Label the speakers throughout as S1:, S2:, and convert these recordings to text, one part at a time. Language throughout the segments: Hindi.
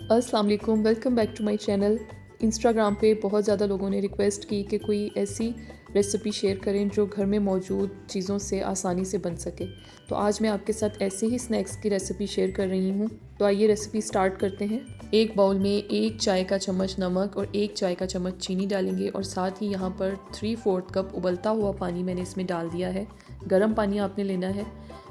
S1: अस्सलाम वालेकुम, welcome back to my channel. Instagram पे बहुत ज़्यादा लोगों ने रिक्वेस्ट की कि कोई ऐसी रेसिपी शेयर करें जो घर में मौजूद चीज़ों से आसानी से बन सके। तो आज मैं आपके साथ ऐसे ही स्नैक्स की रेसिपी शेयर कर रही हूँ। तो आइए रेसिपी स्टार्ट करते हैं। एक बाउल में 1 चाय का चम्मच नमक और 1 चाय का चम्मच चीनी डालेंगे और साथ ही यहाँ पर 3/4 कप उबलता हुआ पानी मैंने इसमें डाल दिया है। गर्म पानी आपने लेना है।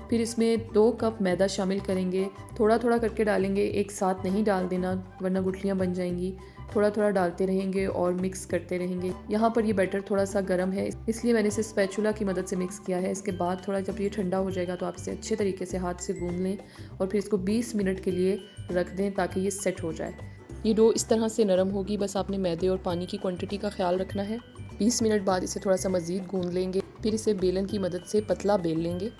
S1: फिर इसमें 2 कप मैदा शामिल करेंगे। थोड़ा थोड़ा करके डालेंगे, एक साथ नहीं डाल देना वरना गुठलियाँ बन जाएंगी। थोड़ा थोड़ा डालते रहेंगे और मिक्स करते रहेंगे। यहाँ पर ये बैटर थोड़ा सा गर्म है, इसलिए मैंने इसे स्पैचुला की मदद से मिक्स किया है। इसके बाद थोड़ा जब ये ठंडा हो जाएगा तो आप इसे अच्छे तरीके से हाथ से गूंद लें और फिर इसको 20 मिनट के लिए रख दें ताकि ये सेट हो जाए। ये डो इस तरह से नरम होगी, बस आपने मैदे और पानी की क्वांटिटी का ख्याल रखना है। 20 मिनट बाद इसे थोड़ा सा मज़ीद गूंद लेंगे, फिर इसे बेलन की मदद से पतला बेल लेंगे।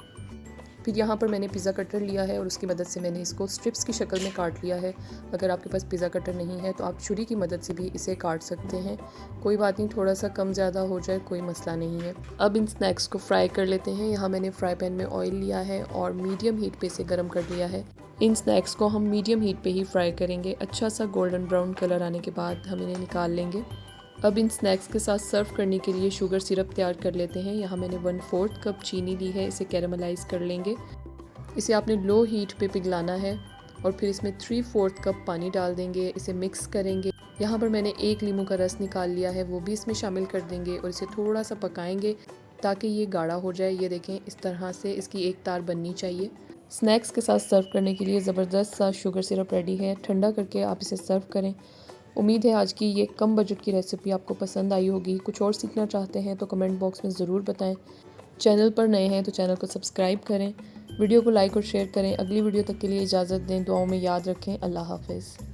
S1: फिर यहाँ पर मैंने पिज़्ज़ा कटर लिया है और उसकी मदद से मैंने इसको स्ट्रिप्स की शक्ल में काट लिया है। अगर आपके पास पिज़्ज़ा कटर नहीं है तो आप छुरी की मदद से भी इसे काट सकते हैं, कोई बात नहीं, थोड़ा सा कम ज़्यादा हो जाए कोई मसला नहीं है। अब इन स्नैक्स को फ्राई कर लेते हैं। यहाँ मैंने फ्राई पैन में ऑयल लिया है और मीडियम हीट पे इसे गर्म कर लिया है। इन स्नैक्स को हम मीडियम हीट पे ही फ्राई करेंगे। अच्छा सा गोल्डन ब्राउन कलर आने के बाद हम इन्हें निकाल लेंगे। अब इन स्नैक्स के साथ सर्व करने के लिए शुगर सिरप तैयार कर लेते हैं। यहाँ मैंने 1/4 कप चीनी ली है, इसे कैरामलाइज़ कर लेंगे। इसे आपने लो हीट पे पिघलाना है और फिर इसमें 3/4 कप पानी डाल देंगे, इसे मिक्स करेंगे। यहाँ पर मैंने 1 नींबू का रस निकाल लिया है, वो भी इसमें शामिल कर देंगे और इसे थोड़ा सा पकाएंगे ताकि ये गाढ़ा हो जाए। ये देखें, इस तरह से इसकी एक तार बननी चाहिए। स्नैक्स के साथ सर्व करने के लिए ज़बरदस्त सा शुगर सिरप रेडी है। ठंडा करके आप इसे सर्व करें। उम्मीद है आज की ये कम बजट की रेसिपी आपको पसंद आई होगी। कुछ और सीखना चाहते हैं तो कमेंट बॉक्स में ज़रूर बताएं। चैनल पर नए हैं तो चैनल को सब्सक्राइब करें, वीडियो को लाइक और शेयर करें। अगली वीडियो तक के लिए इजाज़त दें, दुआओं में याद रखें। अल्लाह हाफ़िज़।